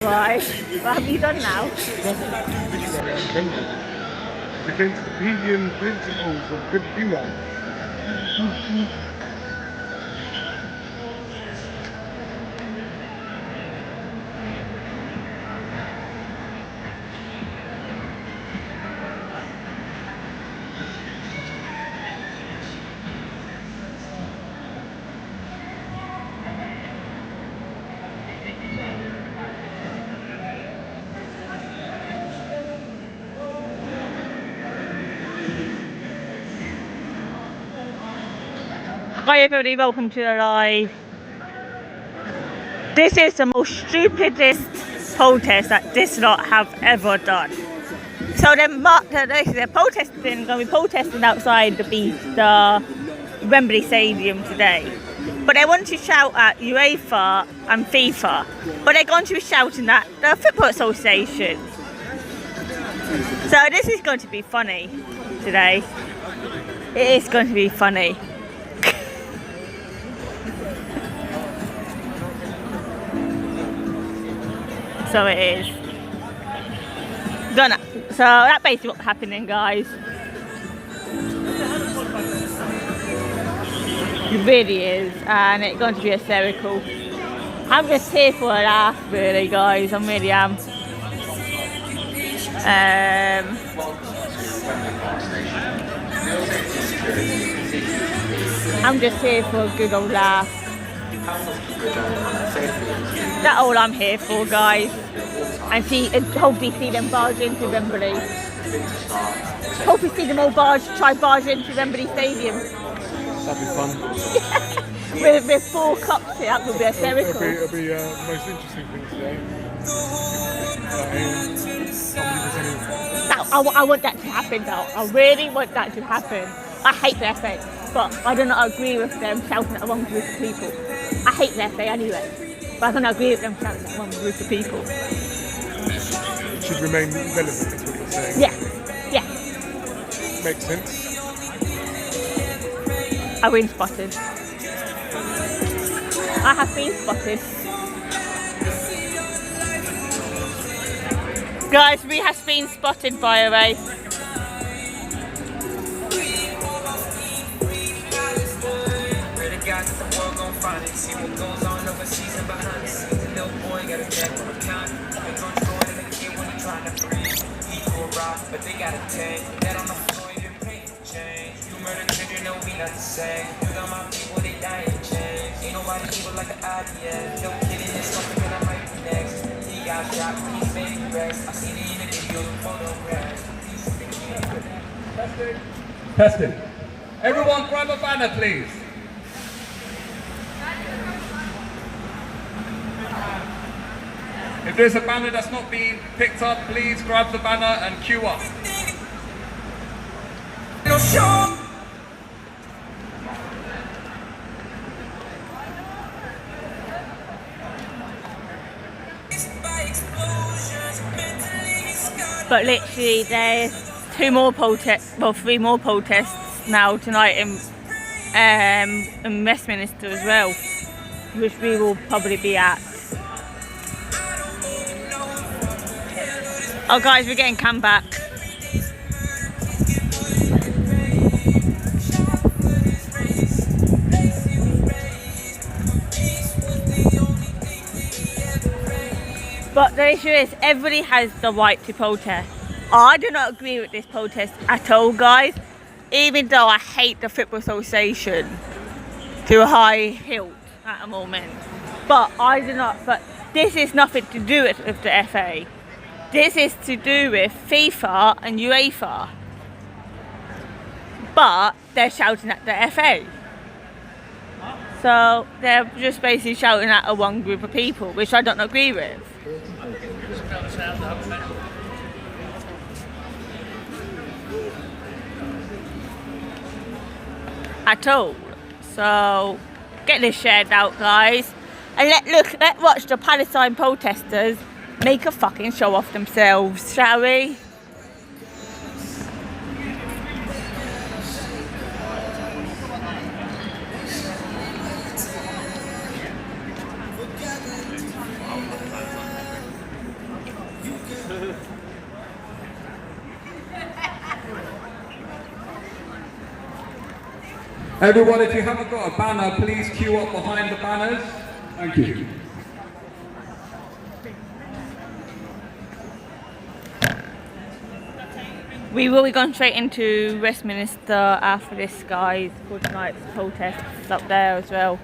Right, what have you done now? Against the opinion principles of good humour. Hi everybody, welcome to the live. This is the most stupidest protest that this lot have ever done. So they're protesting, going to be protesting outside the Wembley Stadium today. But they want to shout at UEFA and FIFA. But they're going to be shouting at the Football Association. So this is going to be funny today. It is going to be funny. So it is. Gonna. So that's basically what's happening, guys. It really is, and it's going to be hysterical. I'm just here for a laugh, really, guys. I really am. I'm just here for a good old laugh. That's all I'm here for, guys. And hopefully see them barge into Wembley. Hopefully see them all barge into Wembley Stadium. That'd be fun. with 4 cups here, that would be hysterical. It'll be the most interesting thing today. I want that to happen, though. I really want that to happen. I hate the FA, but I do not agree with them shouting at the wrong group of people. I hate the FA anyway, but I don't agree with them shouting at the wrong group of people. It should remain relevant, is what you're saying. Yeah. Makes sense. I've been spotted. I have been spotted. Guys, we have been spotted, by the way. But they got a tank that on the floor, you didn't pay for change. You murder children, no, we not the same. You got my people, they die in chains. Ain't nobody evil like an IBS. No kidding, it's something that I might be next. He got shot, he's made rest. I seen it in the video, the photographs. Testing. Everyone grab a banner, please. If there's a banner that's not being picked up, please grab the banner and queue up. But literally, there's 3 more protests now tonight in Westminster as well, which we will probably be at. Oh guys, we're getting come back. But the issue is, everybody has the right to protest. I do not agree with this protest at all, guys. Even though I hate the Football Association to a high hilt at the moment. But this is nothing to do with the FA. This is to do with FIFA and UEFA. But they're shouting at the FA. So they're just basically shouting at a one group of people, which I don't agree with. At all. So get this shared out, guys. And let's watch the Palestine protesters make a fucking show of themselves, shall we? Everyone, if you haven't got a banner, please queue up behind the banners. Thank you. We will be going straight into Westminster after this, guys, for tonight's protests up there as well.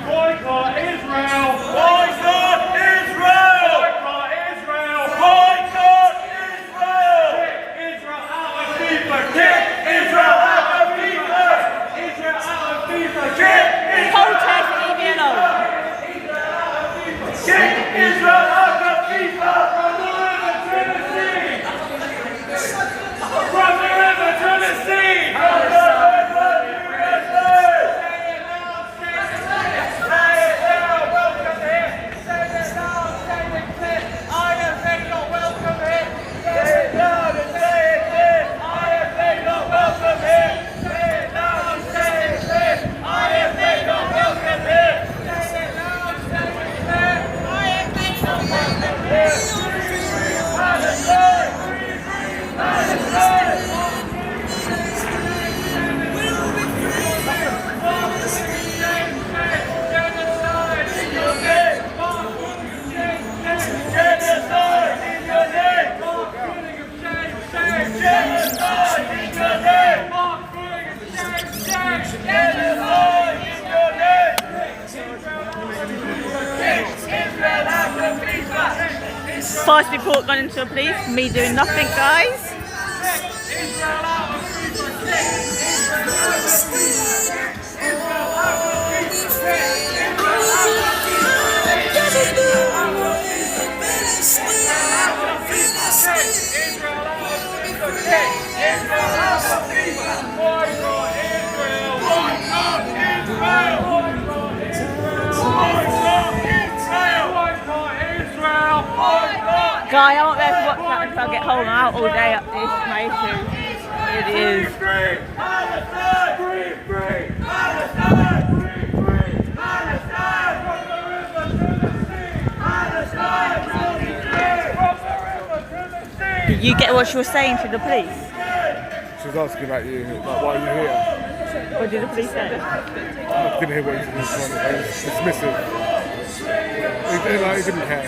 Boycott Israel! Boycott Israel! Boycott Israel! Boycott Israel! Kick Israel out of FIFA! Kick Israel out of FIFA! Israel out of FIFA! Kick Protest, leave me alone. Kick Israel out of FIFA! From the river to the sea! From the river to the sea! From the river to the sea! False report gone into the police, me doing nothing, guys. Guy, I won't be able to watch that until I get home. I'm out all day up this, my issue. It is. Free! Palestine! Free! Free! Palestine! Free! Free! Palestine! From the river to the sea! Palestine! From the river to the sea! Did you get what she was saying to the police? She was asking about you, like, why are you here? What did the police say? I didn't hear what he was saying. It was dismissive. He didn't care.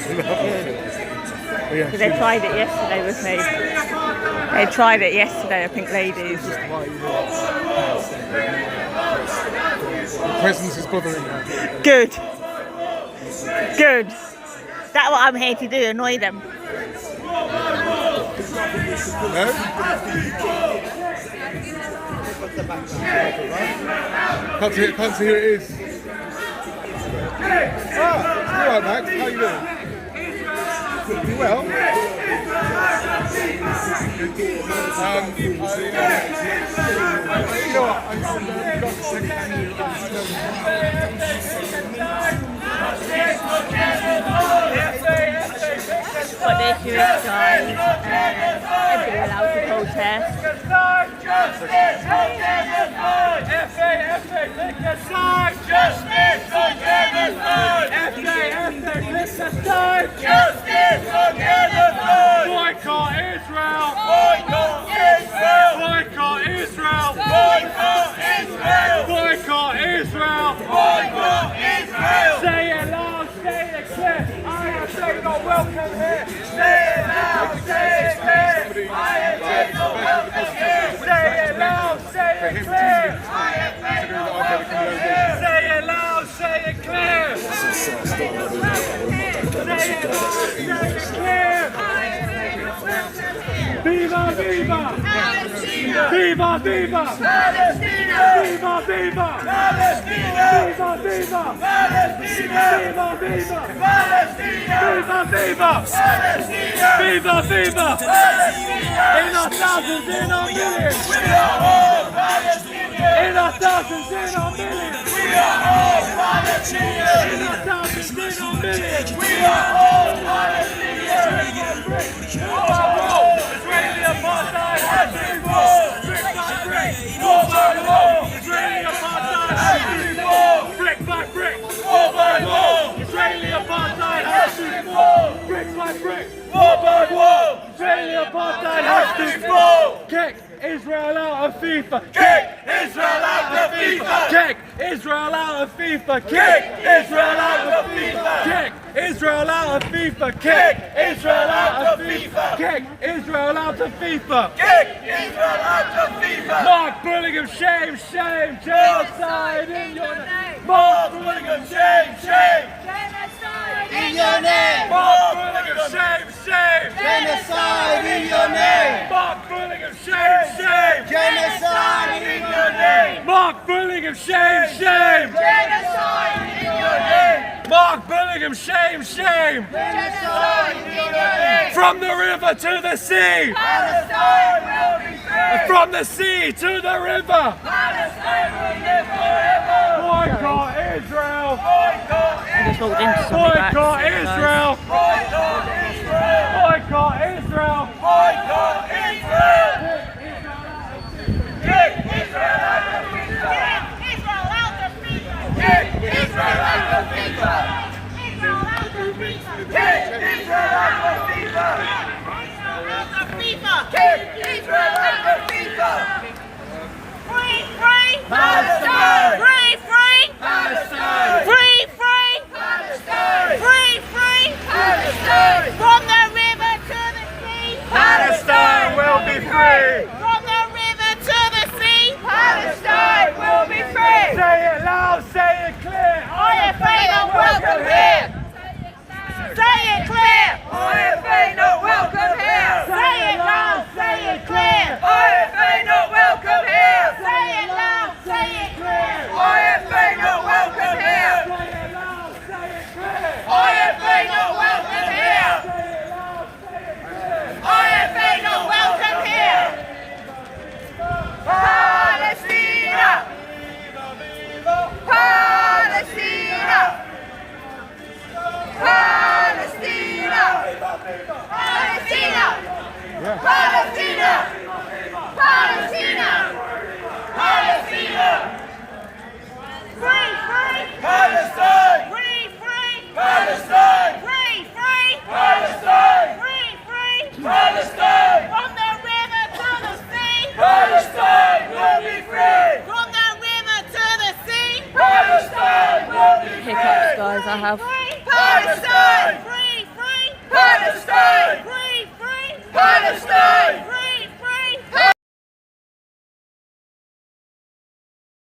Yeah, Because they tried it yesterday with me. They tried it yesterday, I think, ladies. The presence is bothering her. Good. Good. That's what I'm here to do, annoy them. No? Can't see who it is. Ah, you alright, Max? How you doing? You well? You know what? I've got the second. But the issue is, guys, everybody allowed to protest. Boycott Israel! Boycott Israel! Boycott Israel! Boycott Israel! Boycott Israel! Boycott Israel! Say it loud, say it clear. I am not welcome here. Say it loud, say it clear. I am not welcome here. Say it loud, say it clear. I am not welcome here. Say it loud, say it clear. Say it loud, say it clear. Viva viva! Palestina! Viva, viva! Palestina! Viva, viva! Palestina! Viva, viva! Palestina! Viva, viva! Palestina! Viva, viva! Palestina! Viva, viva! Palestina! In our thousands, in our millions! We are all Palestinians! In our thousands, in our millions! We are all Palestinians! In our thousands, in our millions! We are all Palestinians! Israeli apartheid has been fought! Brick by brick! Wall by wall! Israeli apartheid has been fought! Brick by brick! Wall by wall! Israeli apartheid has been fought! Brick by brick! Wall by wall! Israeli apartheid has been fought! Kick Israel out of FIFA! Kick Israel out of FIFA! Kick Israel out of FIFA! Kick Israel out of FIFA! Kick Israel out of FIFA! Kick Israel out of FIFA! Kick Israel out of FIFA! Kick Israel out of FIFA! Mark Bullingham, shame, shame, genocide in your name! Mark Bullingham, shame, shame! In your name! Mark Bullingham, shame, shame! Genocide in your name! Mark Bullingham, shame, shame! Genocide in your name! Mark Bullingham, shame, shame! Genocide in your name! Mark Bullingham, shame, shame! Genocide in your name! From the river to the sea! Palestine will be free! From the sea to the river! Palestine will live forever! Boycott Israel! Boycott Just walked into something back. Boycott Israel! Boycott Israel! Boycott Israel! Boycott Israel! Kick Israel out of FIFA! Kick Israel out of FIFA! Kick Israel out of FIFA! Kick Israel out of FIFA! Free, free! Palestine! Free, free! Palestine! Free, free! Palestine! Free, free! Palestine! From the river to the sea! Palestine will be free! From the river to the sea! Palestine will be free! Say it loud, say it clear! IFA not welcome here! Say it clear! IFA not welcome here! Say it loud, say it clear! IFA not welcome here! Say it loud, say it clear! IFA not welcome here! Say it loud, say it clear! IFA not welcome here! Say it loud, say it clear! IFA not welcome here! Palestina! Palestina! Palestina! Palestina! Palestina! Palestina! Palestina! Free, free! Palestine! Free, free! Palestine! Free, free! Palestine! Free, free! Palestine! From the river to the sea! Palestine will be free! From the river to the sea! Palestine will be free! Hiccups, guys, I have. Palestine! Free, free! Palestine! Free, free! Palestine! Free, free!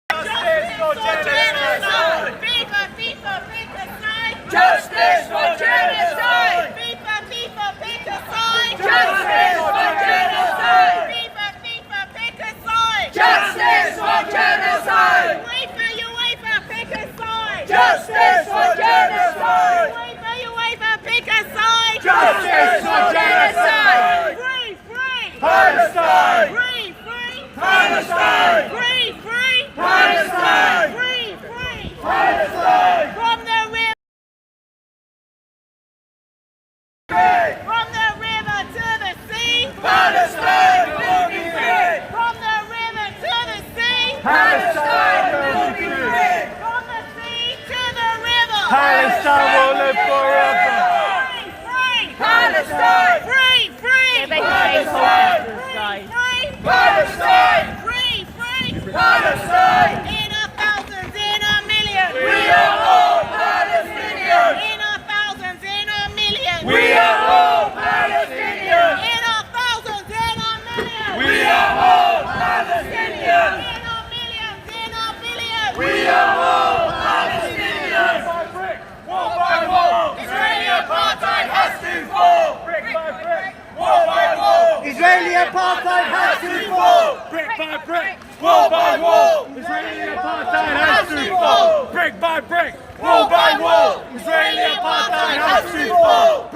Justice for genocide! FIFA, FIFA, pick a side! Justice for genocide! FIFA, FIFA, pick a side! Justice for genocide! FIFA, FIFA, pick a side! Justice for genocide! UEFA, UEFA, pick a side! Justice for genocide! UEFA, UEFA, pick a side! Justice for genocide! Free, free! Palestine! Free, free! Palestine! Free, free! Palestine! Free, free! Palestine! From the river! From the river to the sea! Palestine will be free! From the river to the sea! Palestine will be free! From the sea to the river! Palestine will live forever! Free, free! Palestine by brick, wall by wall, Israeli apartheid has to fall. Brick by brick, wall by wall, Israeli apartheid has to fall.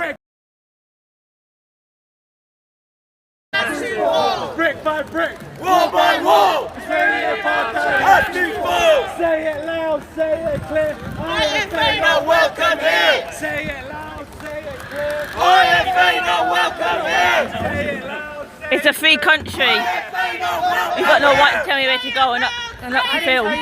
Brick by brick, wall by wall, Israeli apartheid has to fall. Say it loud, say it clear. IFA not welcome here. Say it loud, say it clear. IFA not welcome here. Say it loud, say It's a free country. IFA not welcome. You've got no right to tell me where to go and not to film. You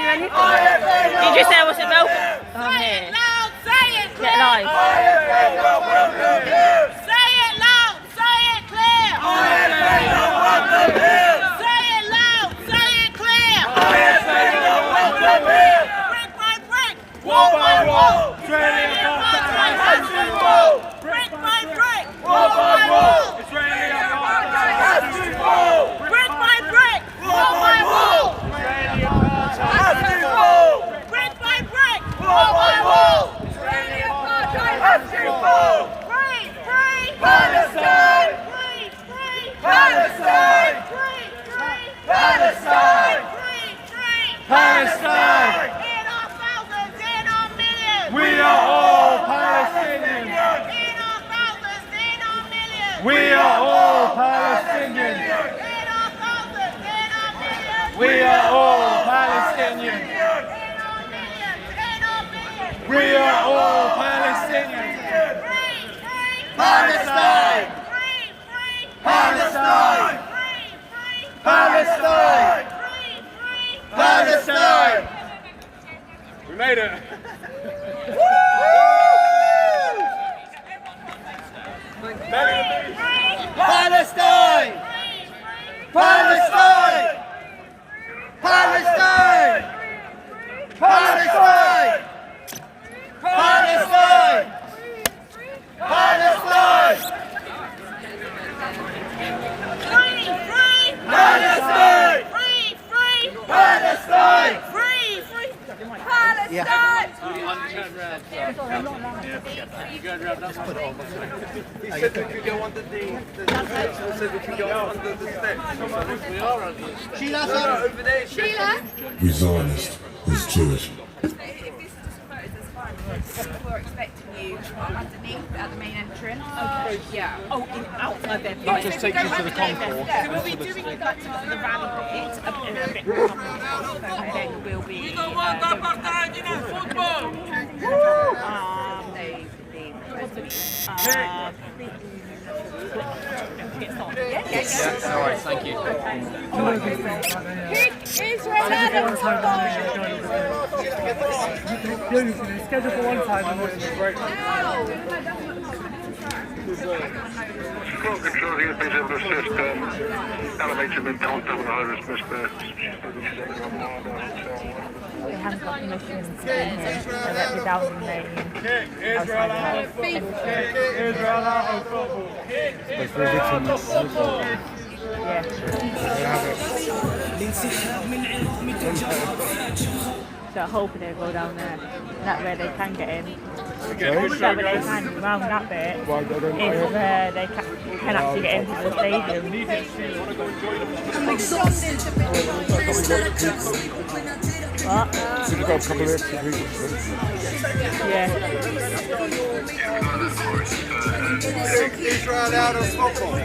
just say I wasn't welcome. I'm here. Loud, say it Get live. IFA not welcome here. Say it loud, say it clear. IFA not welcome here. Say it loud, say it clear. IFA not welcome here. Brick by brick, Wall by wall, Israeli apartheid has to fall. brick by brick, Wall by wall, Israeli apartheid has to fall. brick by brick, Wall by wall, Israeli apartheid has to fall. brick by brick, Wall by wall, Israeli apartheid has to fall. Free, free, Palestine, free, free, Palestine, free, free, Palestine, free, free. Palestine. In our thousands, in our millions. We are all Palestinians. In our thousands, in our millions. We are all Palestinians. In our thousands, in our millions. We are all Palestinians. In our millions, in our millions. We are all Palestinians. Free, free, Palestine, free, free, Palestine, free, free, Palestine, free, free. Palestine. We made it. Palestine, Palestine, Palestine, Palestine, Palestine, Palestine, Free, free, Palestine, free, free, Palestine. free, free. Palestine. He said we could go under the council said we could go under the steps. So we are under the steps. Sheila, Over there, Sheila. We Zionist, who's Jewish. If this is just photos, that's fine. We're expecting you underneath at the main entrance. Okay. Yeah. Oh, outside there. That just takes you to the concourse. So we'll be doing the rally bit a bit more and then we'll be. We don't want apartheid in football. all right, thank you. Israel out of football. Schedule for one time and we'll break. Full control here, please have the system. Elevator been contact with the high-risk suspect. They haven't got permission to be here. So that without the name. Israel out of football. Israel out of football. So hoping they'll go down there. That way they can get in. That way they can round that bit. If they can actually get into the stadium. What? We've got a couple of extra people. Yeah. Israel out of football.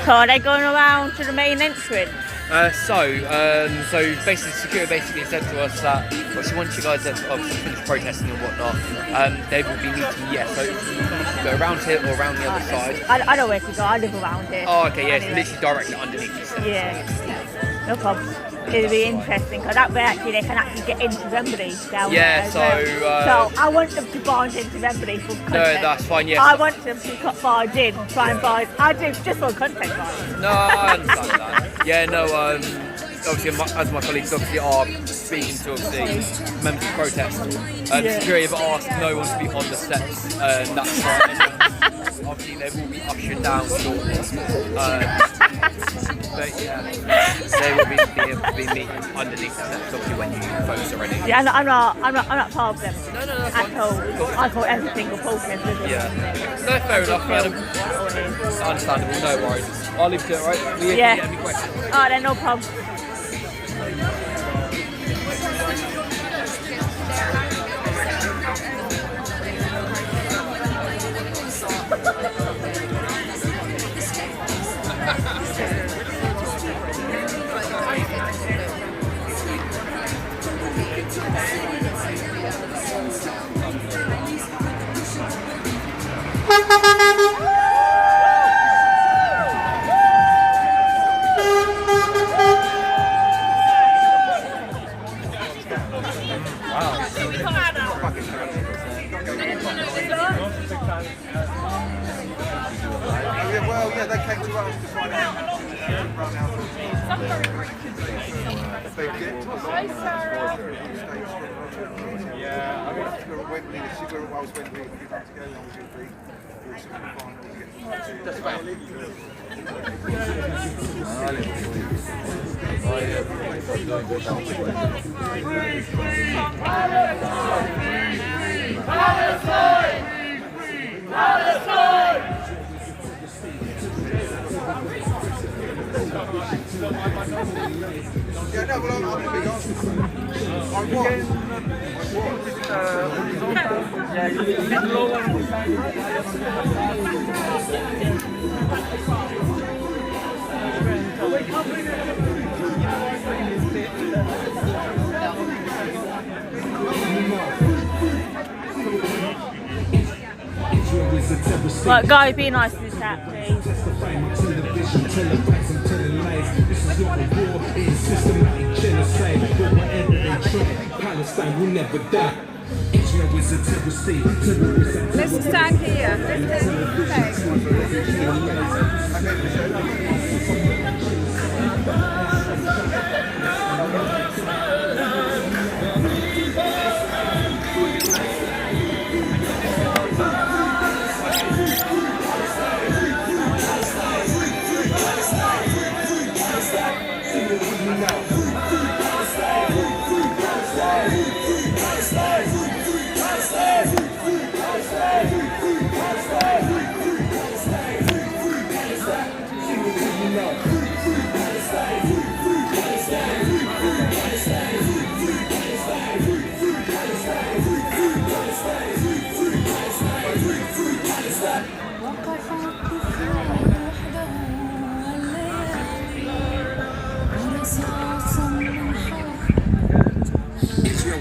So are they going around to the main entrance? So basically, security said to us that once you guys have obviously finished protesting and whatnot, they will be meeting. Yeah, so you can go around here or around the other side. I know where to go. I live around here. Oh, okay, yeah, Anyway. it's literally directly underneath the steps. Yeah. No problem. It'll be interesting because that way actually they can actually get into Wembley down Yeah, there. so, So I want them to barge into Wembley for content. No, that's fine. Yes. I want them to barge in, try and barge. I do just for content, right? No, I understand that. Yeah, no. obviously, as my colleagues obviously are speaking to obviously members of protest, security have asked no one to be on the steps. That's right. Obviously, they will be ushered down shortly. But yeah, they will be meeting underneath the steps. Obviously, when you folks are ready. Yeah, I'm not part of them. No, that's at all. I thought every single protest was Yeah. No, fair enough, madam. Understandable. No worries. I'll leave it to it, right? Yeah. Any questions? Oh, then no problem. Well, yeah, they came to us to find out. They did. Yeah, I mean, Wembley, the Sugar Wells Wembley, a few months ago, I was going to be yeah, no, well, I'm a big answer. On what? Yeah, you a bit lower. Right, guys, be nice to the chat, please. Palestine will never die. Israel is a terrorist state. Let's stand here.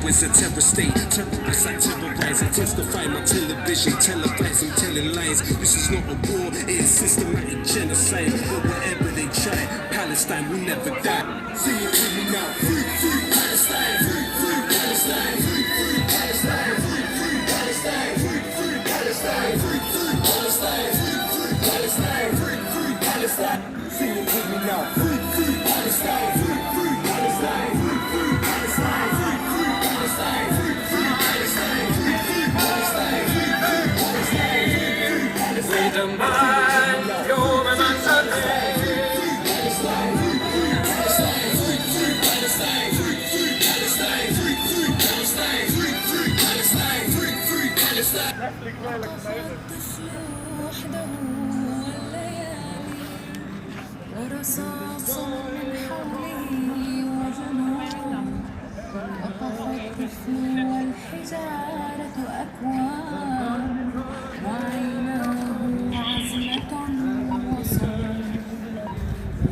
Is a terrorist state, terrorists I terrorize and testify my television, televise, I'm telling lies. This is not a war, it is systematic genocide. But whatever they try, Palestine will never die. Sing it with me now. Free, free Palestine, free, free Palestine, free, free Palestine, free, free Palestine, free, free Palestine, free, free Palestine, free, free Palestine, free, free Palestine. Sing it with me now. Free, free Palestine, free, free Palestine, free, free Palestine, free, free Palestine, free, free Palestine, free, free Palestine, free, free Palestine, free, free Palestine. We demand your emancipation. Free Palestine, free, free Palestine, free, free Palestine, free, free Palestine, free, free Palestine, free, free Palestine, free, free Palestine. ورصاص من حولي وجنود وقف الطفل والحجارة أكوان وعيناه عزمة وصمود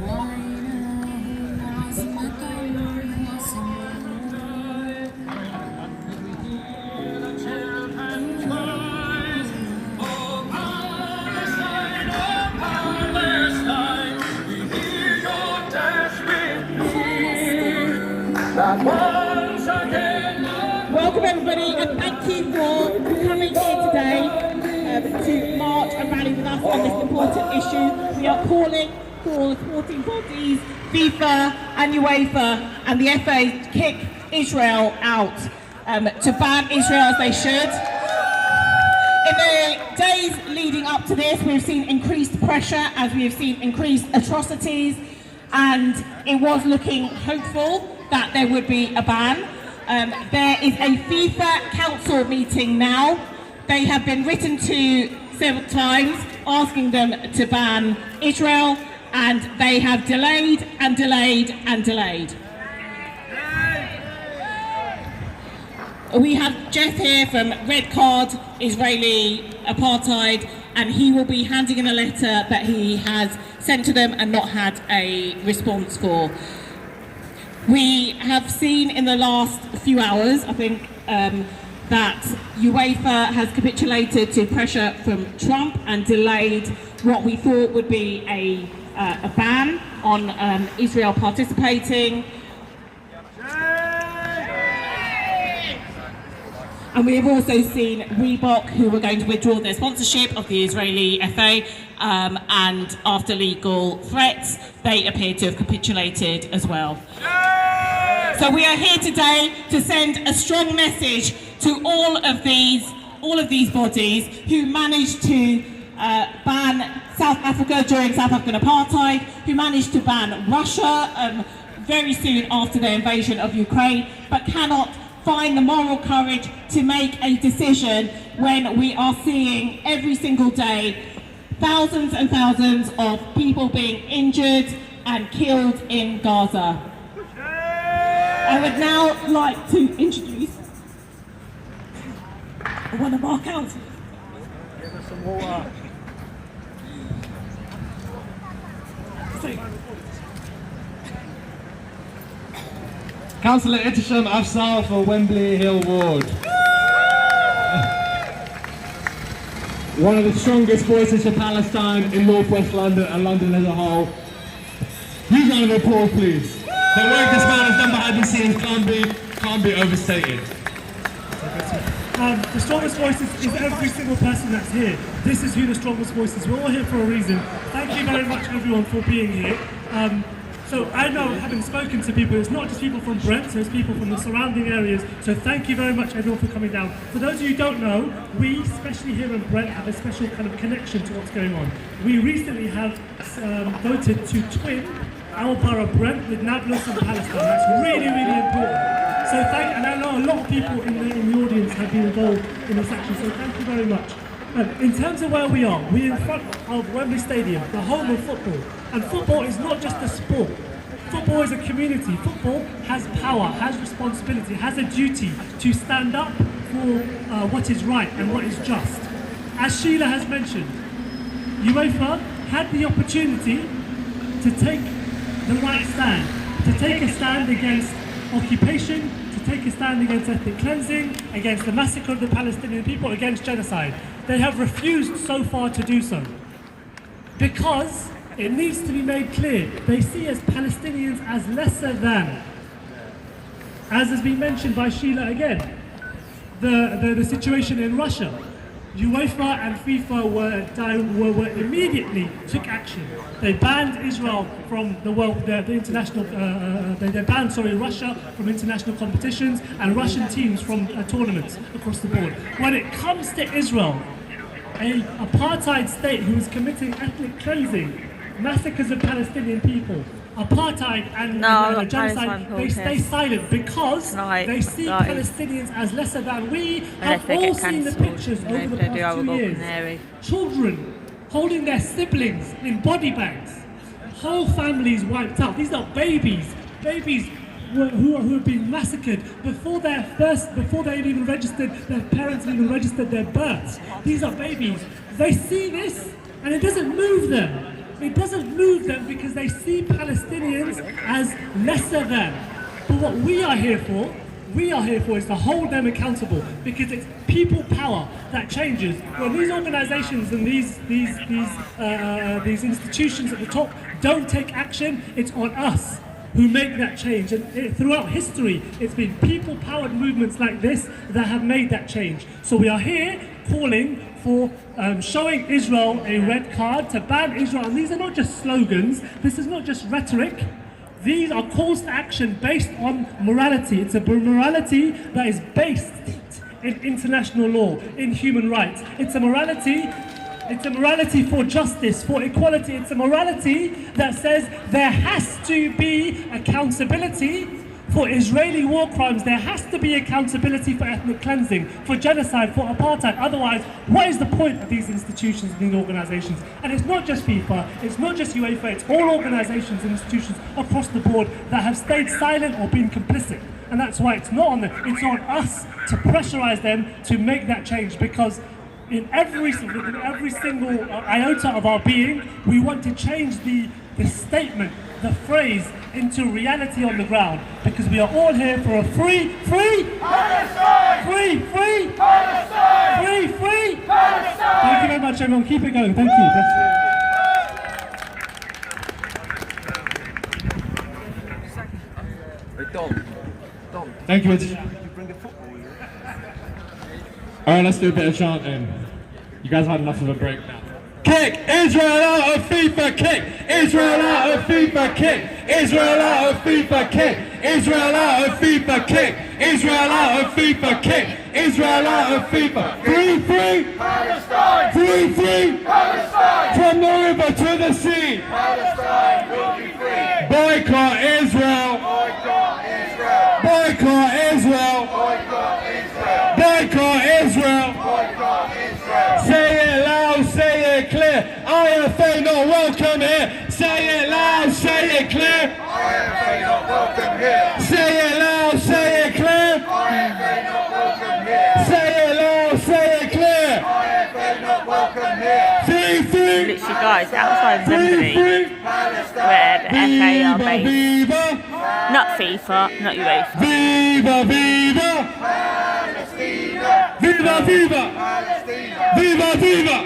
وعيناه عزمة وصمود Welcome everybody and thank you for coming here today to march and rally with us on this important issue. We are calling for the sporting bodies, FIFA and UEFA and the FA kick Israel out to ban Israel as they should. In the days leading up to this, we've seen increased pressure as we have seen increased atrocities, and it was looking hopeful that there would be a ban. There is a FIFA Council meeting now. They have been written to several times asking them to ban Israel, and they have delayed and delayed and delayed. We have Jeff here from Red Card Israeli Apartheid, and he will be handing in a letter that he has sent to them and not had a response for. We have seen in the last few hours, I think, that UEFA has capitulated to pressure from Trump and delayed what we thought would be a ban on Israel participating. And we have also seen Reebok, who were going to withdraw their sponsorship of the Israeli FA, and after legal threats, they appear to have capitulated as well. So we are here today to send a strong message to all of these bodies who managed to ban South Africa during South African apartheid, who managed to ban Russia very soon after their invasion of Ukraine, but cannot find the moral courage to make a decision when we are seeing every single day thousands and thousands of people being injured and killed in Gaza. I would now like to introduce one of our councillors. Give us some water. Councillor Itisham Afsal for Wembley Hill Ward. One of the strongest voices for Palestine in northwest London and London as a whole. Huge round of applause, please. The work this man has done behind the scenes can't be overstated. The strongest voices is every single person that's here. This is who the strongest voice is. We're all here for a reason. Thank you very much, everyone, for being here. So I know, having spoken to people, it's not just people from Brent, so it's people from the surrounding areas. So thank you very much, everyone, for coming down. For those of you who don't know, we, especially here in Brent, have a special kind of connection to what's going on. We recently have voted to twin our borough Brent with Nablus and Palestine. That's really, really important. So and I know a lot of people in the audience have been involved in this action, so thank you very much. In terms of where we are, we're in front of Wembley Stadium, the home of football. And football is not just a sport. Football is a community. Football has power, has responsibility, has a duty to stand up for what is right and what is just. As Sheila has mentioned, UEFA had the opportunity to take the right stand, to take a stand against occupation, to take a stand against ethnic cleansing, against the massacre of the Palestinian people, against genocide. They have refused so far to do so. Because it needs to be made clear, they see as Palestinians as lesser than. As has been mentioned by Sheila again, the situation in Russia. UEFA and FIFA were immediately took action. They banned Israel from the world, the international. They banned Russia from international competitions and Russian teams from tournaments across the board. When it comes to Israel, an apartheid state who is committing ethnic cleansing, massacres of Palestinian people, apartheid and genocide, they stay silent because they see Palestinians as lesser than. We have all seen the pictures over the past 2 years. Children holding their siblings in body bags, whole families wiped out. These are babies who have been massacred before they had even registered, their parents had even registered their births. These are babies. They see this and it doesn't move them. It doesn't move them because they see Palestinians as lesser than. But what we are here for is to hold them accountable, because it's people power that changes. When these organisations and these institutions at the top don't take action, it's on us. who make that change. And throughout history, it's been people-powered movements like this that have made that change. So we are here calling for showing Israel a red card, to ban Israel. And these are not just slogans, this is not just rhetoric. These are calls to action based on morality. It's a morality that is based in international law, in human rights. It's a morality for justice, for equality. It's a morality that says there has to be accountability for Israeli war crimes. There has to be accountability for ethnic cleansing, for genocide, for apartheid. Otherwise, what is the point of these institutions and these organizations? And it's not just FIFA, it's not just UEFA, it's all organizations and institutions across the board that have stayed silent or been complicit. And that's why it's not on them, it's on us to pressurize them to make that change, because in every single iota of our being, we want to change the statement, the phrase, into reality on the ground, because we are all here for a free Palestine! Free Palestine! Free Palestine! Thank you very much, everyone. Keep it going. Thank you. Thank you. Alright, let's do a bit of chanting. You guys had enough of a break now. Kick Israel out of FIFA, kick Israel out of FIFA, kick Israel out of FIFA, kick Israel out of FIFA, kick Israel out of FIFA, kick Israel out of FIFA. Free Palestine! Free Palestine! From the river to the sea, Palestine will be free. Boycott Israel! Boycott Israel! Boycott Israel! Boycott Israel! Boycott Israel! Boycott Israel! Say it loud, say it clear. IFA not welcome here. Say it loud, say it clear. IFA not welcome here. Say it loud, say it clear. IFA not welcome here. Say it loud, say it clear. IFA not welcome here. Free. Literally, guys, outside Wembley, where the FA are based. Not FIFA, not UEFA. Viva, viva! Viva, viva! Viva, viva!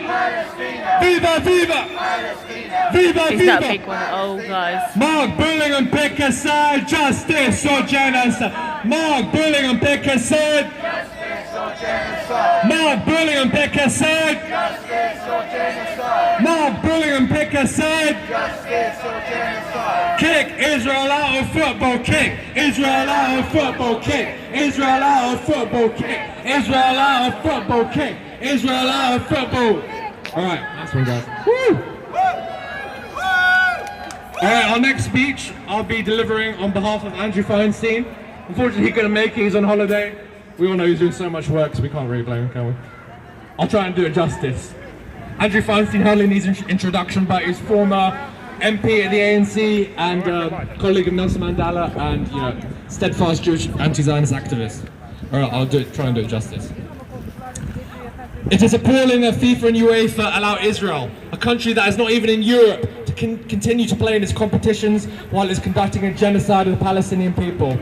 Viva, viva! Viva, It's not a big one at all, guys. Mark Bullingham, pick a side, justice or genocide. Mark Bullingham, pick a side. Justice or genocide. Mark Bullingham, pick a side. Justice or genocide. Mark Bullingham, pick a side. Justice or genocide. Kick Israel out of football, kick Israel out of football, kick Israel out of football, kick Israel out of football, kick Israel out of football. Alright, nice one, guys. Woo! Alright, our next speech I'll be delivering on behalf of Andrew Feinstein. Unfortunately, he couldn't make it, he's on holiday. We all know he's doing so much work, so we can't really blame him, can we? I'll try and do it justice. Andrew Feinstein hardly needs introduction, but he's former MP at the ANC and colleague of Nelson Mandela and, you know, steadfast Jewish anti-Zionist activist. Alright, I'll try and do it justice. It is appalling that FIFA and UEFA allow Israel, a country that is not even in Europe, to continue to play in its competitions while it's conducting a genocide of the Palestinian people.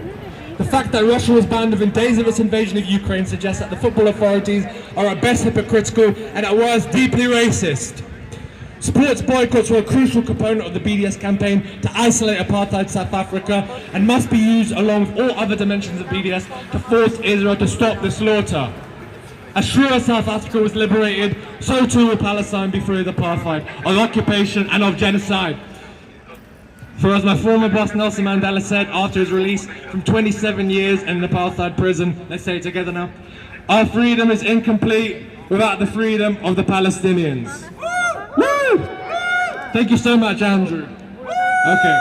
The fact that Russia was banned within days of its invasion of Ukraine suggests that the football authorities are at best hypocritical and at worst deeply racist. Sports boycotts were a crucial component of the BDS campaign to isolate apartheid South Africa and must be used along with all other dimensions of BDS to force Israel to stop the slaughter. As sure as South Africa was liberated, so too will Palestine be free of apartheid, of occupation and of genocide. For as my former boss Nelson Mandela said after his release from 27 years in an apartheid prison, let's say it together now, our freedom is incomplete without the freedom of the Palestinians. Woo! Thank you so much, Andrew. Okay.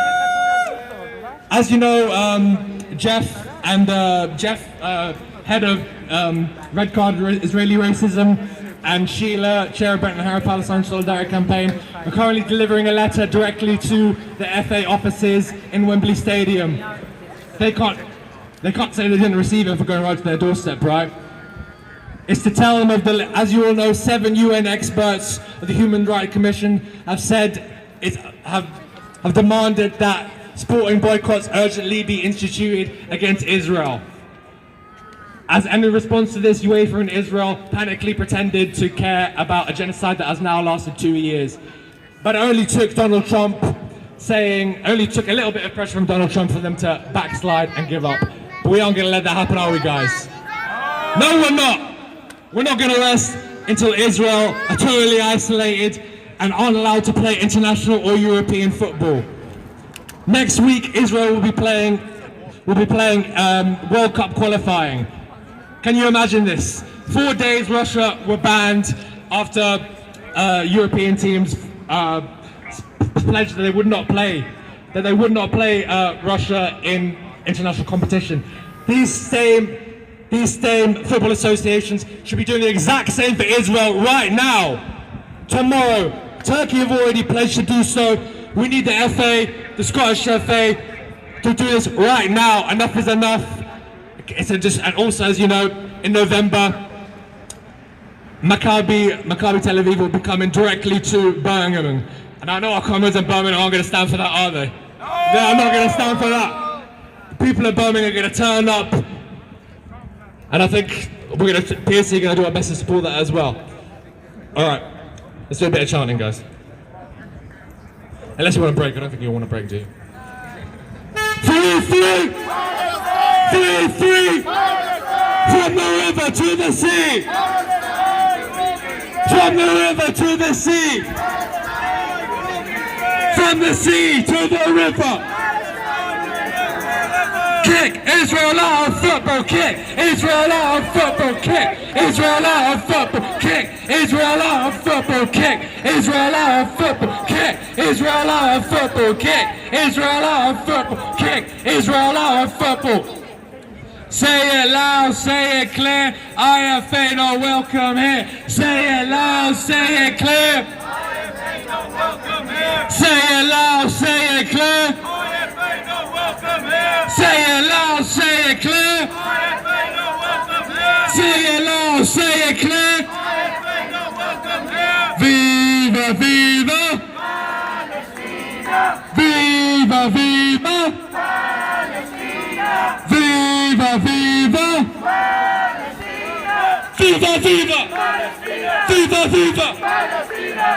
As you know, Jeff, head of Red Card Israeli Racism, and Sheila, Chair of Benton Harrow Palestine Solidarity Campaign, are currently delivering a letter directly to the FA offices in Wembley Stadium. They can't say they didn't receive it for going right to their doorstep, right? It's to tell them as you all know, 7 UN experts of the Human Rights Commission have demanded that sporting boycotts urgently be instituted against Israel. As in response to this, UEFA and Israel panically pretended to care about a genocide that has now lasted 2 years. But it only took Donald Trump saying, only took a little bit of pressure from Donald Trump for them to backslide and give up. But we aren't going to let that happen, are we, guys? No, we're not. We're not going to rest until Israel are totally isolated and aren't allowed to play international or European football. Next week, Israel will be playing World Cup qualifying. Can you imagine this? 4 days Russia were banned after European teams pledged that they would not play Russia in international competition. These same football associations should be doing the exact same for Israel right now. Tomorrow, Turkey have already pledged to do so. We need the FA, the Scottish FA, to do this right now. Enough is enough. And also, as you know, in November, Maccabi Tel Aviv will be coming directly to Birmingham. And I know our comrades in Birmingham aren't going to stand for that, are they? They are not going to stand for that. The people of Birmingham are going to turn up. And I think PSC are going to do our best to support that as well. All right, let's do a bit of chanting, guys. Unless you want to break, I don't think you want to break, do you? 3, 3! 3, 3! From the river to the sea! From the river to the sea! From the sea to the river! Kick Israel out of football, kick Israel out of football, kick Israel out of football, kick Israel out of football, kick Israel out of football, kick Israel out of football, kick Israel out of football, kick Israel out of football. Say it loud, say it clear, IFA not welcome here. Say it loud, say it clear. IFA not welcome here. Say it loud, say it clear. IFA not welcome here. Say it loud, say it clear. IFA not welcome here. Say it loud, say it clear. IFA not welcome here. Viva, viva. Palestina. Viva, viva. Palestina. Viva, viva! Palestina! Viva, viva! Palestina!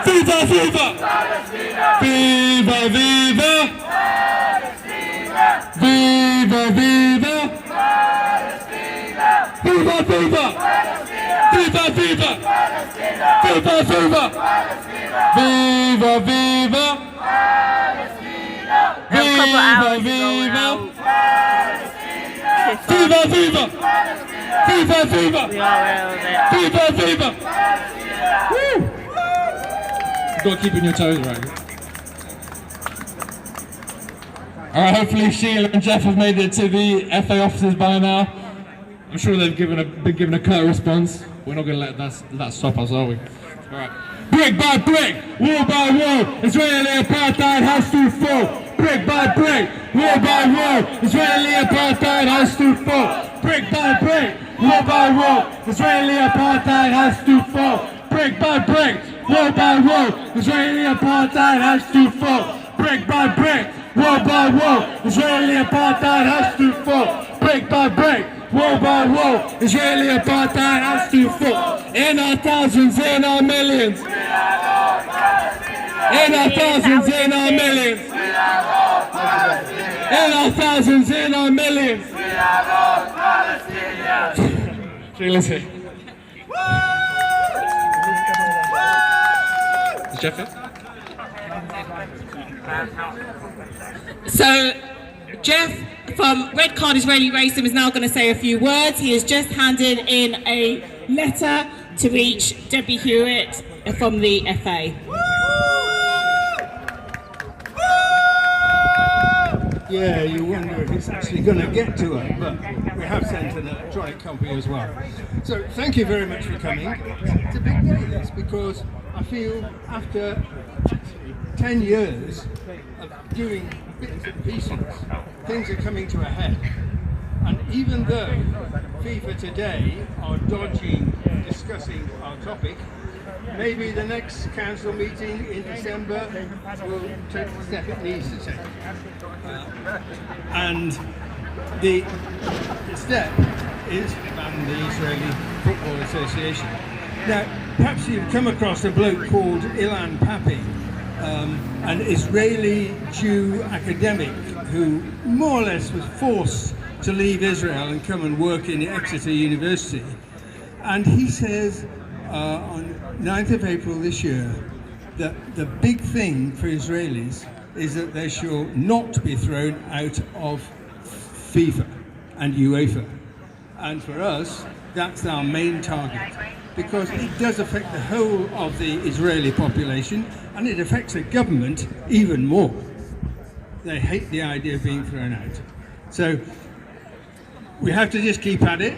Viva, viva! Palestina! Viva, viva! Palestina! Viva, viva! Palestina! Viva, viva! Palestina! Viva, viva! Palestina! Viva, viva! Palestina! Viva, viva! Palestina! Viva, viva! Palestina! Viva, viva! Viva, viva! Viva, viva! Viva, viva! Woo! You've got to keep on your toes, right? Alright, hopefully Sheila and Jeff have made it to the FA offices by now. I'm sure they've been given a curt response. We're not going to let that stop us, are we? Alright. Brick by brick, wall by wall, Israeli apartheid has to fall. Brick by brick, wall by wall, Israeli apartheid has to fall. Brick by brick, wall by wall, Israeli apartheid has to fall. Brick by brick, wall by wall, Israeli apartheid has to fall. Brick by brick, wall by wall, Israeli apartheid has to fall. Brick by brick, wall by wall, Israeli apartheid has to fall. In our thousands, in our millions. In our thousands, in our millions. In our thousands, in our millions. Sheila's here. Is Jeff here? So, Jeff from Red Card Israeli Racism is now going to say a few words. He has just handed in a letter to reach Debbie Hewitt from the FA. Yeah, you wonder if it's actually going to get to her, but we have sent an electronic copy as well. So thank you very much for coming. It's a big day, this, because I feel after 10 years of doing bits and pieces, things are coming to a head. And even though FIFA today are dodging discussing our topic, maybe the next council meeting in December will take the step it needs to take. And the step is ban the Israeli Football Association. Now, perhaps you've come across a bloke called Ilan Pappy, an Israeli Jew academic who more or less was forced to leave Israel and come and work in Exeter University. And he says on 9th of April this year that the big thing for Israelis is that they shall not be thrown out of FIFA and UEFA. And for us, that's our main target, because it does affect the whole of the Israeli population, and it affects the government even more. They hate the idea of being thrown out. So we have to just keep at it,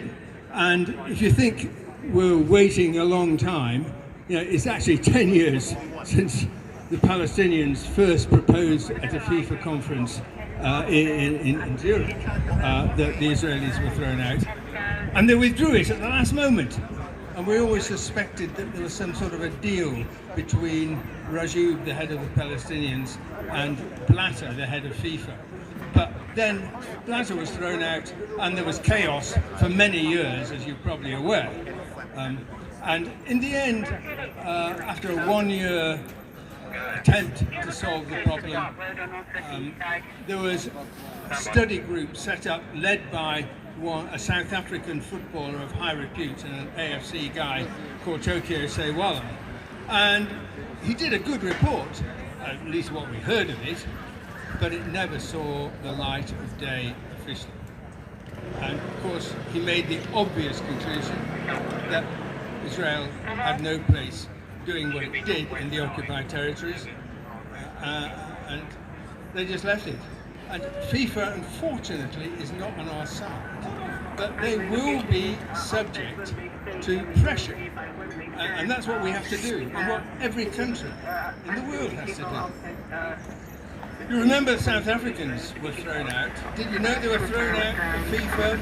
and if you think we're waiting a long time, you know, it's actually 10 years since the Palestinians first proposed at a FIFA conference in Zurich that the Israelis were thrown out, and they withdrew it at the last moment. And we always suspected that there was some sort of a deal between Rajoub, the head of the Palestinians, and Blatter, the head of FIFA. But then Blatter was thrown out, and there was chaos for many years, as you're probably aware. And in the end, after a one-year attempt to solve the problem, there was a study group set up, led by a South African footballer of high repute and an AFC guy called Tokyo Sewala. And he did a good report, at least what we heard of it, but it never saw the light of day officially. And of course, he made the obvious conclusion that Israel had no place doing what it did in the occupied territories, and they just left it. And FIFA, unfortunately, is not on our side, but they will be subject to pressure, and that's what we have to do, and what every country in the world has to do. You remember the South Africans were thrown out. Did you know they were thrown out of FIFA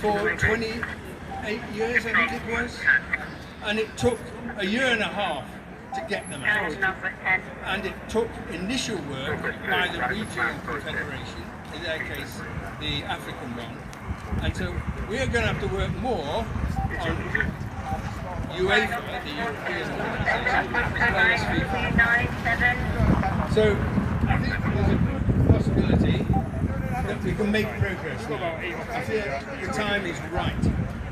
for 28 years, I think it was? And it took a year and a half to get them out. And it took initial work by the regional confederation, in their case, the African one. And so we are going to have to work more on UEFA, the European organisation, as well as FIFA. So I think there's a possibility that we can make progress now. I feel the time is right.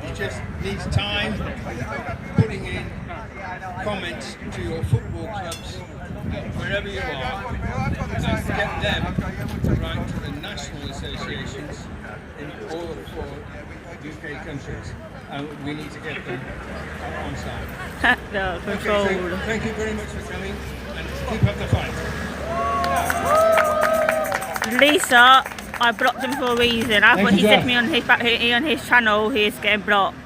It just needs time, putting in comments to your football clubs, wherever you are, and get them to write to the national associations in all the 4 UK countries. We need to get them on side. No, control. Okay, so thank you very much for coming, and keep up the fight. Lisa, I blocked him for a reason. After what he said to me on his channel, he is getting blocked.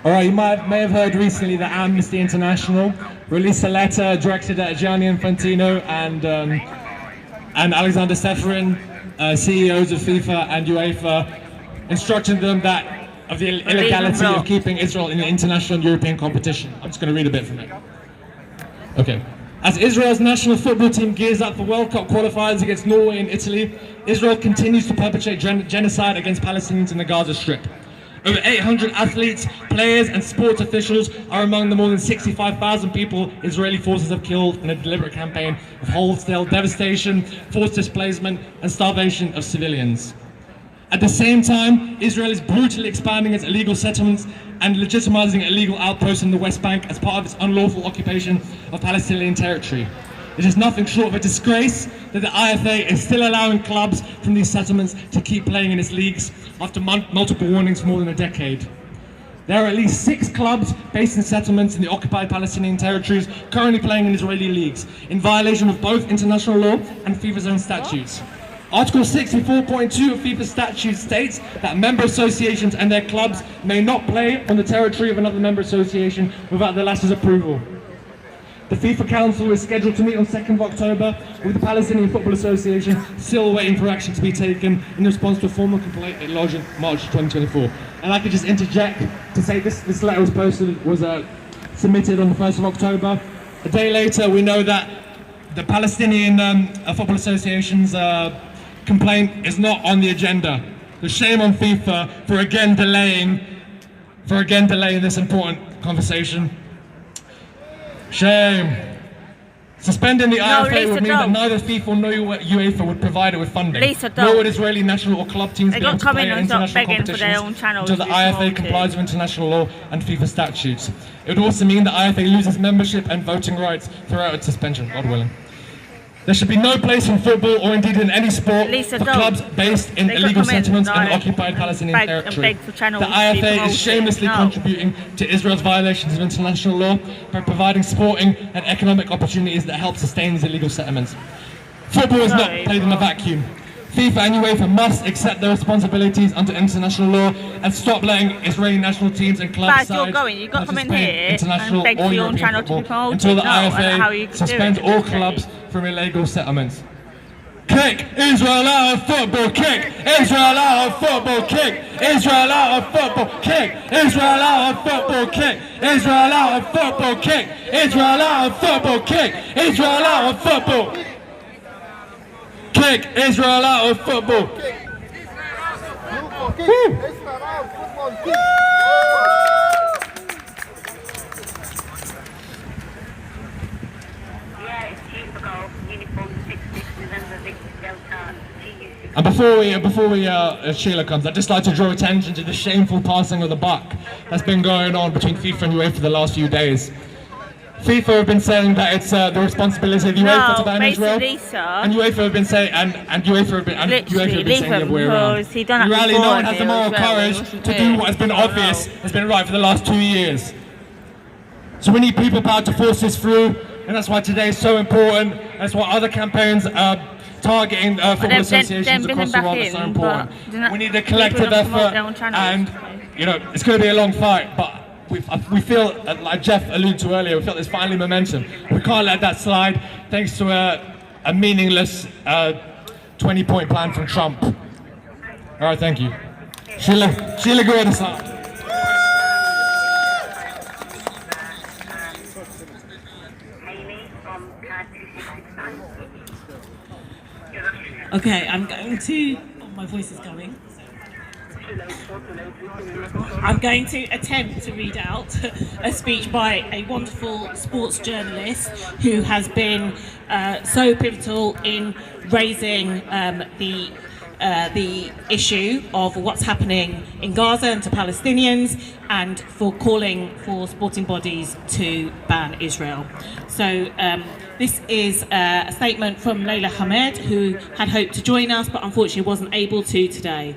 All right, you may have heard recently that Amnesty International released a letter directed at Gianni Infantino and Alexander Seferin, CEOs of FIFA and UEFA, instructing them that of the illegality of keeping Israel in the international and European competition. I'm just going to read a bit from it. Okay. As Israel's national football team gears up for World Cup qualifiers against Norway and Italy, Israel continues to perpetrate genocide against Palestinians in the Gaza Strip. Over 800 athletes, players and sports officials are among the more than 65,000 people Israeli forces have killed in a deliberate campaign of wholesale devastation, forced displacement and starvation of civilians. At the same time, Israel is brutally expanding its illegal settlements and legitimizing illegal outposts in the West Bank as part of its unlawful occupation of Palestinian territory. It is nothing short of a disgrace that the IFA is still allowing clubs from these settlements to keep playing in its leagues after multiple warnings for more than a decade. There are at least 6 clubs based in settlements in the occupied Palestinian territories currently playing in Israeli leagues, in violation of both international law and FIFA's own statutes. Article 64.2 of FIFA statute states that member associations and their clubs may not play on the territory of another member association without the latter's approval. The FIFA Council is scheduled to meet on 2nd of October with the Palestinian Football Association still waiting for action to be taken in response to a formal complaint lodged in March 2024. And I could just interject to say this letter was submitted on the 1st of October. A day later, we know that the Palestinian Football Association's complaint is not on the agenda. The shame on FIFA for again delaying this important conversation. Shame. Suspending the IFA Lisa, would mean that don't. neither FIFA nor UEFA would provide it with funding. Lisa, Nor don't. would Israeli national or club teams They be able got to come play in in and start international begging for their own competitions channels until the to be IFA promoted. complies with international law and FIFA statutes. It would also mean that IFA loses membership and voting rights throughout its suspension, God willing. There should be no place in football or indeed in any sport Lisa, for don't. clubs based in They could illegal come in settlements and, in occupied Palestinian beg and territory. beg for channels The to be IFA promoted. is shamelessly No. contributing to Israel's violations of international law by providing sporting and economic opportunities that help sustain these illegal settlements. Football is not Sorry, played in a vacuum. FIFA and UEFA must accept their responsibilities under international law and stop letting Israeli national teams and clubs Baz, you're going. You've got to come in participate here in international and beg or for your own European channel to be football promoted. until the No, I don't know how IFA you could do suspends it. all clubs from illegal settlements. Kick Israel out of football, kick Israel out of football, kick Israel out of football, kick Israel out of football, kick Israel out of football, kick Israel out of football, kick Israel out of football, kick Israel out of football. And before Sheila comes, I'd just like to draw attention to the shameful passing of the buck that's been going on between FIFA and UEFA for the last few days. FIFA have been saying that it's the responsibility of UEFA to ban Israel, and UEFA have been saying, and UEFA have been, saying the other way around. Really, no one has the moral courage to do what has been obvious, has been right for the last 2 years. So we need people power to force this through, and that's why today is so important. That's why other campaigns targeting football associations across the world are so important. We need a collective effort, and it's going to be a long fight, but we feel, like Jeff alluded to earlier, we feel there's finally momentum. We can't let that slide thanks to a meaningless 20-point plan from Trump. All right, thank you. Sheila, go ahead and start. Okay, I'm going to. Oh, my voice is going. I'm going to attempt to read out a speech by a wonderful sports journalist who has been so pivotal in raising the issue of what's happening in Gaza and to Palestinians, and for calling for sporting bodies to ban Israel. So this is a statement from Leila Hamed, who had hoped to join us but unfortunately wasn't able to today.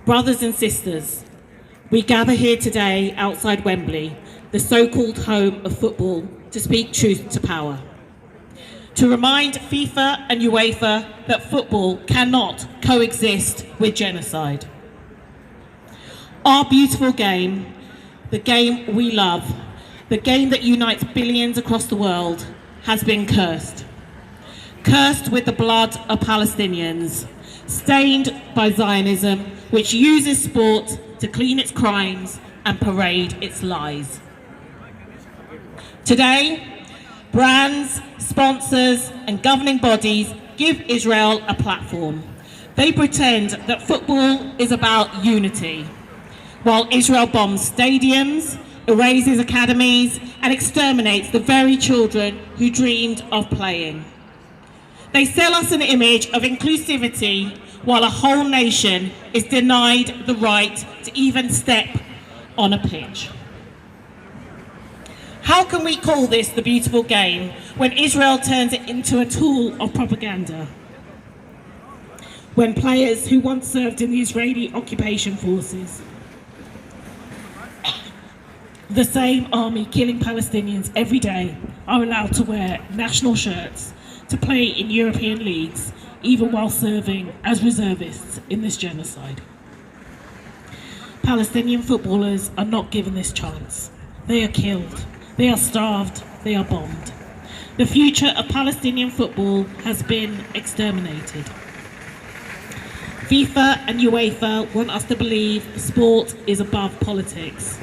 Brothers and sisters, we gather here today outside Wembley, the so-called home of football, to speak truth to power. To remind FIFA and UEFA that football cannot coexist with genocide. Our beautiful game, the game we love, the game that unites billions across the world, has been cursed. Cursed with the blood of Palestinians, stained by Zionism, which uses sport to clean its crimes and parade its lies. Today, brands, sponsors, and governing bodies give Israel a platform. They pretend that football is about unity, while Israel bombs stadiums, erases academies, and exterminates the very children who dreamed of playing. They sell us an image of inclusivity while a whole nation is denied the right to even step on a pitch. How can we call this the beautiful game when Israel turns it into a tool of propaganda? When players who once served in the Israeli occupation forces, the same army killing Palestinians every day, are allowed to wear national shirts to play in European leagues, even while serving as reservists in this genocide. Palestinian footballers are not given this chance. They are killed, they are starved, they are bombed. The future of Palestinian football has been exterminated. FIFA and UEFA want us to believe sport is above politics,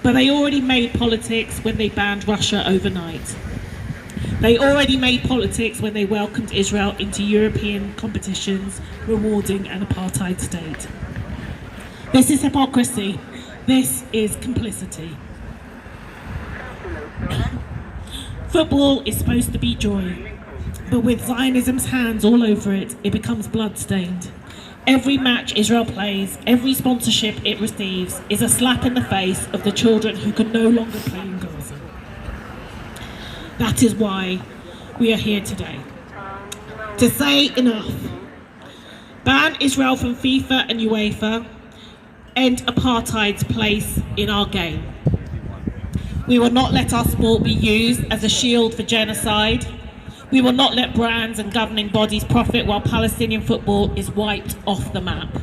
but they already made politics when they banned Russia overnight. They already made politics when they welcomed Israel into European competitions, rewarding an apartheid state. This is hypocrisy. This is complicity. Football is supposed to be joy, but with Zionism's hands all over it, it becomes blood-stained. Every match Israel plays, every sponsorship it receives, is a slap in the face of the children who can no longer play in Gaza. That is why we are here today. To say enough. Ban Israel from FIFA and UEFA. End apartheid's place in our game. We will not let our sport be used as a shield for genocide. We will not let brands and governing bodies profit while Palestinian football is wiped off the map.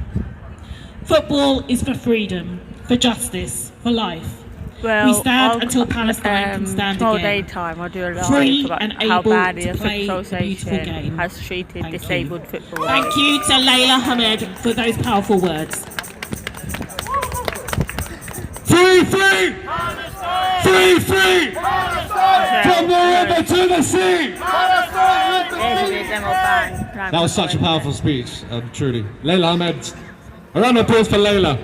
Football is for freedom, for justice, for life. Well, we stand until Palestine can stand again. Daytime, I'll do a live Free about and how able badly to the play Football the beautiful Association game. has treated disabled footballers. Thank you to Layla Hamed for those powerful words. Free, free! Free, free! From the river to the sea! That was such a powerful speech, truly. Layla Ahmed. A round of applause for Layla.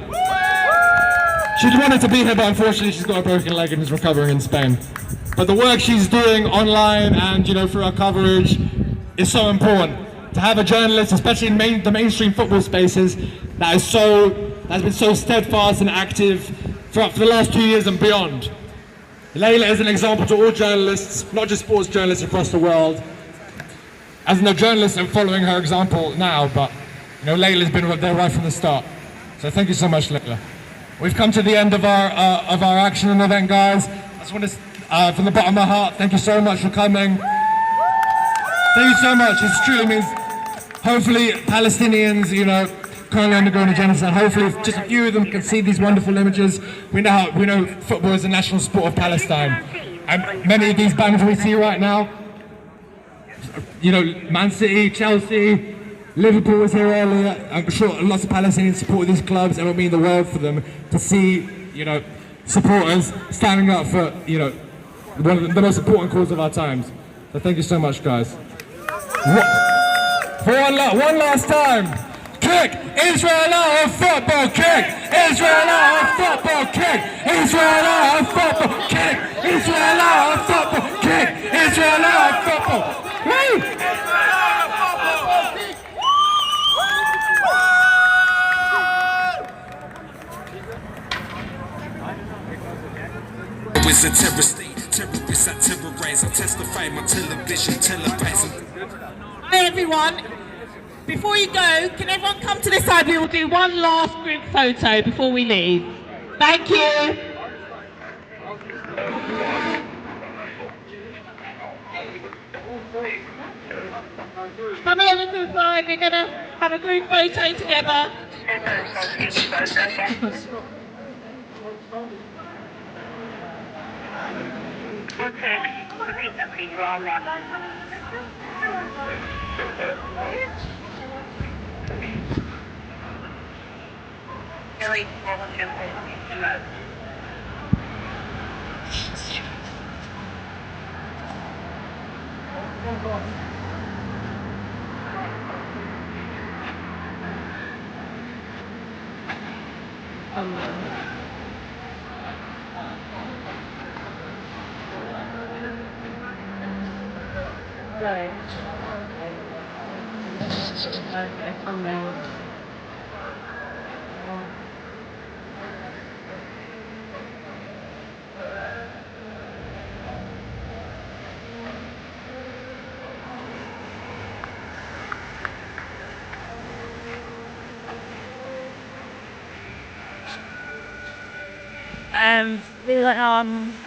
She wanted to be here, but unfortunately she's got a broken leg and is recovering in Spain. But the work she's doing online and, through our coverage is so important. To have a journalist, especially in the mainstream football spaces, that has been so steadfast and active for the last 2 years and beyond. Layla is an example to all journalists, not just sports journalists across the world. As no journalists are following her example now, but Layla's been there right from the start. So thank you so much, Layla. We've come to the end of our action and event, guys. I just want to, from the bottom of my heart, thank you so much for coming. Thank you so much. It truly means, hopefully, Palestinians, currently undergoing a genocide. Hopefully, just a few of them can see these wonderful images. We know football is a national sport of Palestine, and many of these banners we see right now, Man City, Chelsea, Liverpool was here earlier. I'm sure lots of Palestinians support these clubs, and it would mean the world for them to see, supporters standing up for, one of the most important cause of our times. So thank you so much, guys. For one last time. Kick! Israel out of football! Kick! Israel out of football! Kick! Israel out of football! Kick! Israel out of football! Kick! Israel out of football! Woo! It's a terror state, terrorists I terrorize, I testify my television, televising. Hi everyone, before you go, can everyone come to this side? We will do one last group photo before we leave. Thank you. Come over to the side, we're going to have a group photo together.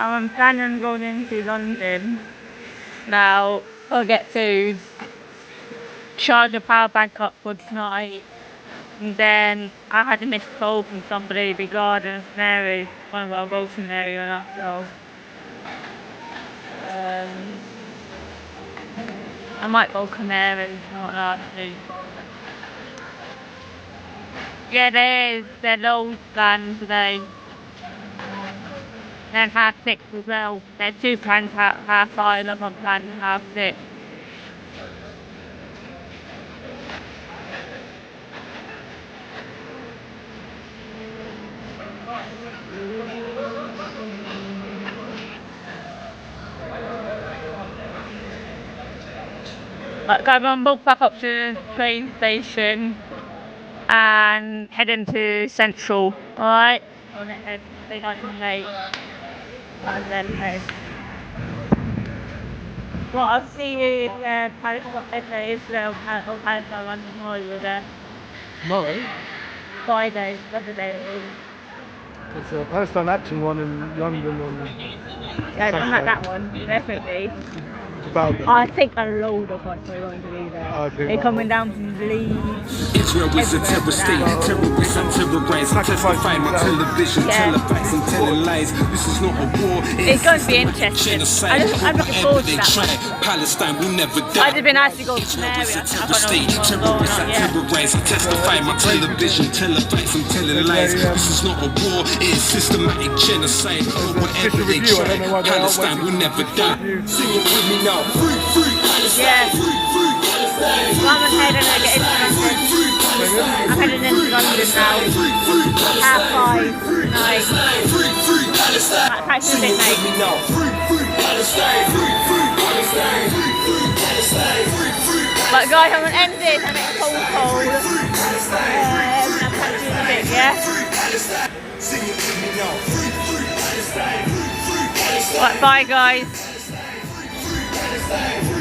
I'm planning on going into London. Now I'll get to charge a power bank up for tonight. And then I had a missed call from somebody regarding Canary, one of our roads in the area, so I might go Canary, not that too. Yeah, they're loads planned today. Then 6:30 as well. There's 2 plans at 5:30 and I'm planning 6:30. Right, guys, I'm walk back up to the train station and heading to Central. Alright? I'm gonna head, stay nice and late. And then head. Well, I'll see you in Israel, Palestine, on tomorrow you're there. Tomorrow? Friday, that's the day it is. It's a Palestine Action one in London on Yeah, I'm not that one, definitely. about them. I think a load of us are going to be there. They're coming down from Leeds. Israel is a terror state, terrorists and terrorize. Testifying on television, telefax and telling lies. This is not a war, it's going to be interesting. I'm looking forward to that one. Palestine will never die. I've been asked to go to Canary. Terrorists and terrorize. Testifying on television, telefax and telling lies. This is not a war, it is systematic genocide. Whatever they try, Palestine will never die. Sing it with me now. Free, free Palestine. Free, free Palestine. I'm heading to get into London. I'm heading into London now. 5:30 tonight. Free, free Palestine. Might catch you a bit late. Free, free Palestine. Free, free Palestine. Free, free Palestine. Free, free Palestine. But guys, I'm gonna end this. I'm getting cold. I'll catch you in a bit, yeah? Sing it with me now. Free, free Palestine. Free, free Palestine. Right, bye guys. Free, free Palestine.